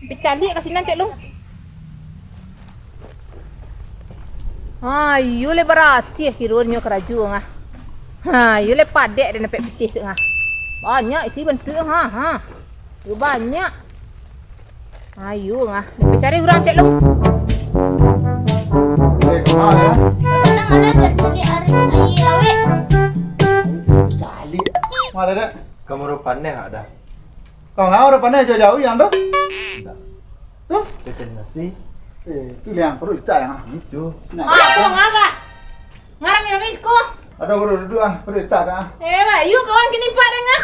Calik kat sini Cik Long. Ha, you le berasih kirunyo keraju ngah. Ha, you le padek dia nampak petis ngah. Banyak isi bentuk ha. You banyak. Ayu ngah. Nampak cari urang Cik Long. Kemana ya? Nak ada pergi hari lawe. Calik. Mana dah? Kamu udah pandai nggak dah? Kau ngau udah pandai jauh-jauh yang tu? Tidak. Tuh? Pecel nasi. Itu yang perlu dicak yang. Itu. Aku ngagak. Ngarang iramis ko. Ada perlu duduk perlu dicak kan? Ba, you kawan kini pak dengar.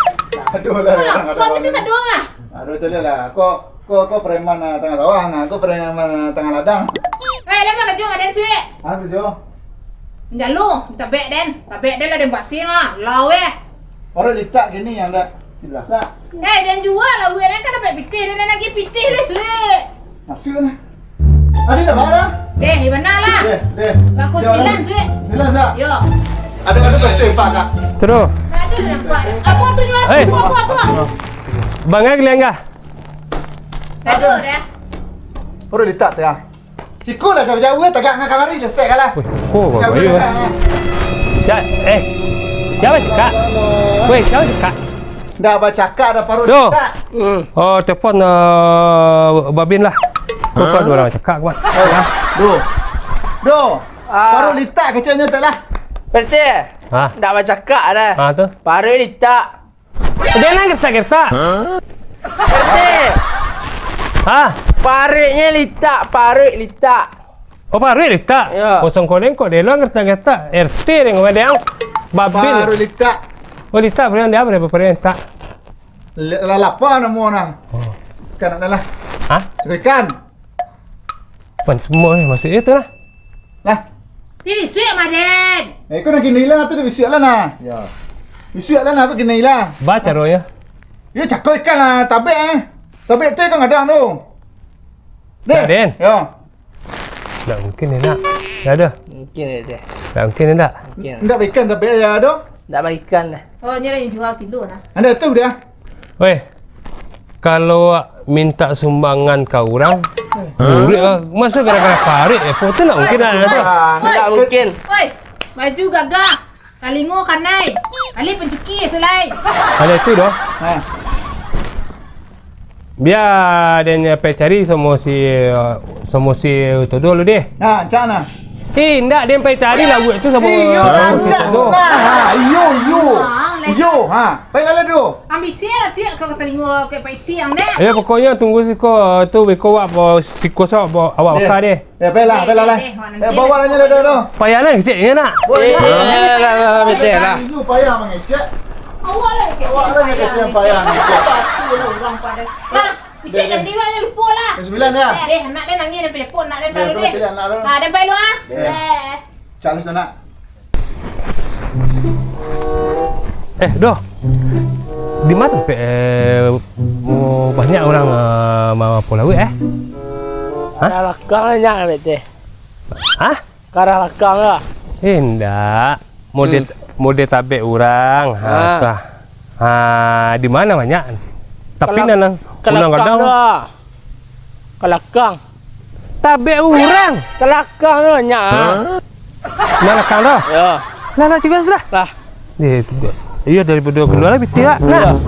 Aduh lah. Kau mesti satu ngah. Aduh tu lah. Kau preman tengah sawah, kau preman tengah ladang. Lepas kerja dengan den suwe. Aku jo. Jalu, tabek den lah den basir ngah. Lawe. Perlu dicak gini yang dah sebelah tak. Dan jual lah, gue kan dapat pitih, dan lagi pitih le suwe. Masuk kan? Ada dah barang? Deh, di mana lah? Deh. Aku 9 suwe. 9 sah. Yo. Ada betul pak kak. Terus. Aduh, nampak. Aku tu jual. Hey. Aku. Bang Agli enggak? Aduh dah. Perlu dicak ya. Siku lah jauh-jauh tegak ngah kamari lestek kalah. Oh, bayu. Siapa cakap? Weh, siapa cakap? Dah baca kak dah perlu Doh. dicak. Oh, telefon Babin lah. Kau orang cakap kuat. Doh. Baru litak kecilnya tak lah. Betul. Ha. Tak baca kak dah. Ha tu. Baru ni tak. Dia nak kereta. Betul. Ha? Pariknya litak. Oh, baru ni tak. Ya. Kosong koleng kok dia lang kereta. RT dengan dia. Baru Babin. litak. Oh, litak berian dia berapa berian tak? Lapa nama orang. Oh. Ikan ada lah. Ha? Cukup ikan. Pan semua ni masuk itu lah. Lah. Ini suwe maden. Kau nak kini lah tu dah bisiak lah nah. Ya. Bisiak lah nah apa kini lah. Baca rohnya. Ya cakap ikan lah tabek. Tabek tu kau ngadang tu. Tak, Den. Ya. Tak mungkin ni nak. Tak ada. Mungkin dia. Tak mungkin ni tak. Mungkin. Enggak ikan tabek ya tu. Tak baikan dah. Oh, ni yang jual kilo nah. Anda tu dia. Weh. Kalau minta sumbangan ke orang, masa kadang-kadang parik foto nak mungkin ada tu. Tak mungkin. Oi, baju gagah. Kalingo kanai. Kali pencuki selai. Ada tu doh. Ha. Biar dia nyampe cari semua si tu dulu deh. Ha, cak nah. Enggak dia sampai cari lah buat tu sama. Iyo cak tu. nah. Ha, iyo. Lagi. Iyo, ha. Baiklah tu. Ambil siapa tiap kau kalingo ke peti yang deh. Ya pokoknya tunggu si ko tu beko siko so awak bakar deh. Ya, baiklah lah. Bawa lah nya tu. Payahlah kecilnya nak. Lah betul lah. Itu payah mengecek. Awak lah ke. Awak lah kecil yang payah. Orang pada. Ha, bisa jadi dia lupa lah. Yang 9 ya. Nak dia nangis dia telepon nak dia tahu Betul, dia. nak tu. Ha, dia baik lu ah. Challenge nak. Doh. Di mana sampai mau banyak orang mau pulau Ha? Karah lakang lah nyak betul. Hah? Karah lakang lah. Enggak. Model tabek orang. Di mana banyak? Tapi nanang Kelakang lah. Kelakang. tabek orang. Kelakang lah nyak. Mana kang dah? Ya. Lah juga sudah. Lah. Iya daripada kedua lah betul tak? Nah.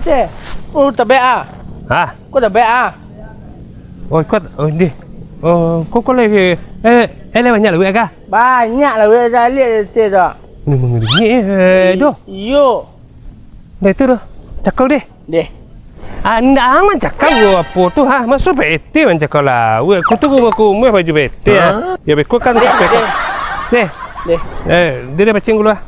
Te. Oh, tabek ah. Hah? Kau tabek ah. Oh ikut. Oh di. Oh kok lagi banyak lah kah? Banyak lah boleh dah lihat te dah. Ni mengeri doh. Yo. Dah itu doh. Cakap deh. Deh. Anda aman cakap gua apa tu ha? Masuk bete man cakap lah. Aku tu aku mau baju bete ya. Ya beku kan deh. Deh. Dia dah pacing gula. Lah.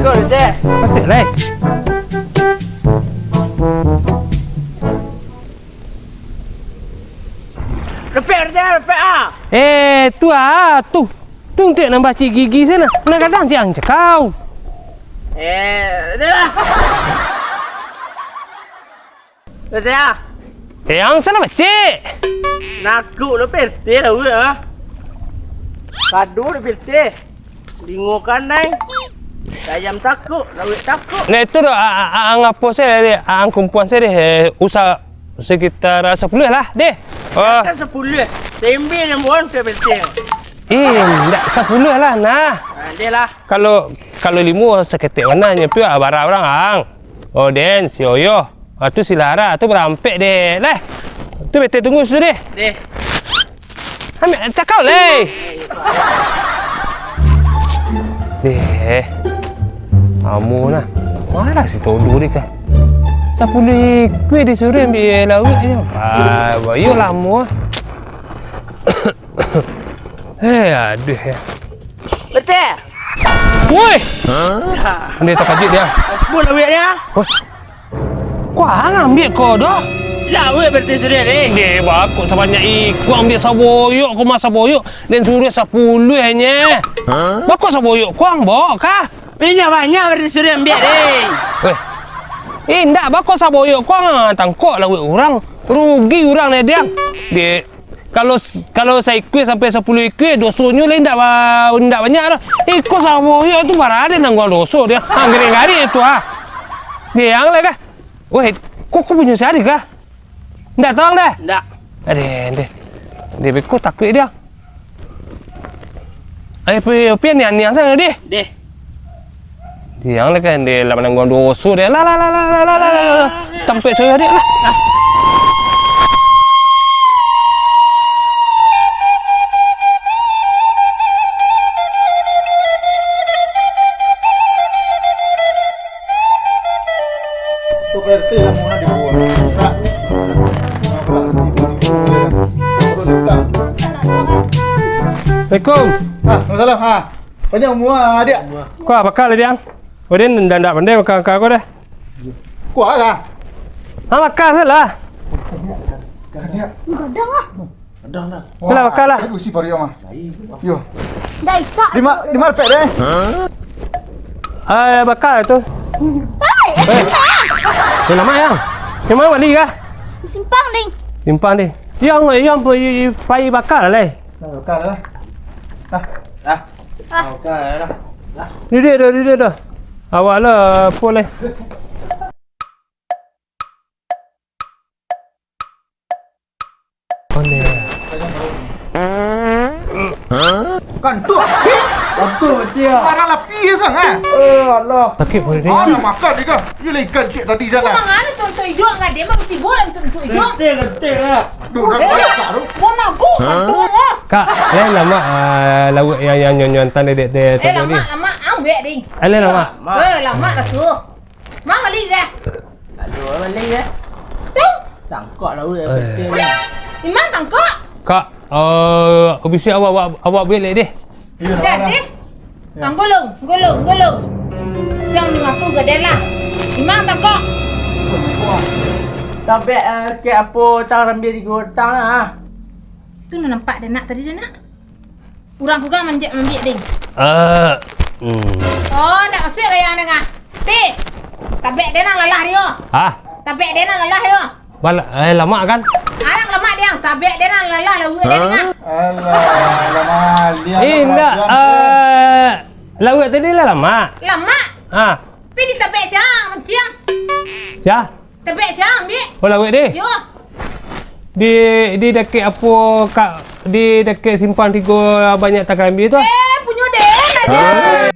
Kau deh. Masih lah. Repek ah. Tu tu. Tung tak nambah cik gigi sana. Kadang-kadang jangan cakau. Dah lah. Betul ah. Yang sana becik. Nakuk lo pete lah we ah. Kadu lo pete. Lingo kanai. Ayam takut, lawik takut. Nah itu dah apa saya deh, ang kumpulan saya deh usah sekitar 10 lah deh. Oh, Kan 10. Tembe yang bon pete. enggak 10 lah nah. Dia lah. Kalau limu seketik mana nyepi bara orang ang. Oh Den, si Oyo. Tu si Lara, tu berampek deh. Lah. Tu bete tunggu sudah deh. Deh. Ambil cakap leh. Deh. Kamu nah. Mana si Todo ni kan? 10 kuih disuruh ambil lauk je. Bayu lama. Aduh ya. Betul. Woi. Dia tak kajut dia. Bol lawik dia. Kau ambil kau dah. Lawik betul sudah deh. Dia bakut sebanyak ikut ambil saboyok. Kau masak saboyok. Dan suruh 10 hanya. Bakut saboyok kau ang bawa kah? Banyak betul sudah ambil deh. Weh. Enggak bakut saboyok kau ang tangkok lawik orang. Rugi orang ni dia. Dia kalau saya ikut sampai 10 ikut dosanya lain tak banyak dah. Ikut saboyok tu barada nanggual dosa dia. Ngeri-ngeri itu ah. Dia yang lah kah? Weh, kau punya sehari kah? Nggak tahu dah. Ndak. Dia beku takut dia. Pian yang sana dia. Deh. Dia yang lah kan dia lawan nanggual dosa dia. Lah. Tempat saya dia lah. Tu PRT lah muna dibuat. Tak. Assalamualaikum. Masalah. Banyak mua dia. Kau apa kali dia? Kau dia ndak pandai makan kau dah. Kuah kah? Makan salah. Gadang ah. Kelah makan lah. Usi pari mah. Yo. Dah ikat. Di mana pek deh? Bakal tu. Yang nama yang? Yang mana balik kah? Simpang ding. Simpang ni. Yang pai bakal lah. Bakal lah. Okey dah. Dia dah. Awak lah boleh. Kan tu. Betul betul. Barang lapis sang ah. Allah. Sakit boleh ni. Mana makan dia kah? You lagi ikan cik tadi sana. Mana contoh hidung ngah dia mesti boleh contoh hidung. Getik lah. Duh, dah masak tu. Mau nabuk contoh lah. Kak, lama lauk yang nyontan dia tadi ni. Lama ambil ding. Lama. Lama dah tu. Mak balik dah. Aduh, balik ya. Tu. Tangkap lawik pete ni. Di mana tangkap? Kak, obisi awak balik deh. Jadi. Gulung. Yang ni aku gede lah. Di mana tangkap? Tapi ke apa tang rambil di gotang ah. Tu nampak dia nak tadi dia nak. Urang ku kan manjat ambil ding. Oh, nak masuk ke yang dengar. Ti. Tabek dia nak lalah dia. Tabek dia nak lalah dia. Lama kan? Anak lemak dia. Tabek dia nak lalah lauk dia dengar. Alah, dia. Enggak. Lauk tadi lah lama. Lemak. Pilih tabek siang menciang. Siapa? Tabek siang ambil. Oh lauk dia? Yo. Di dekat apa kak di dekat simpan tiga banyak tak ambil tu. Punya dia aja.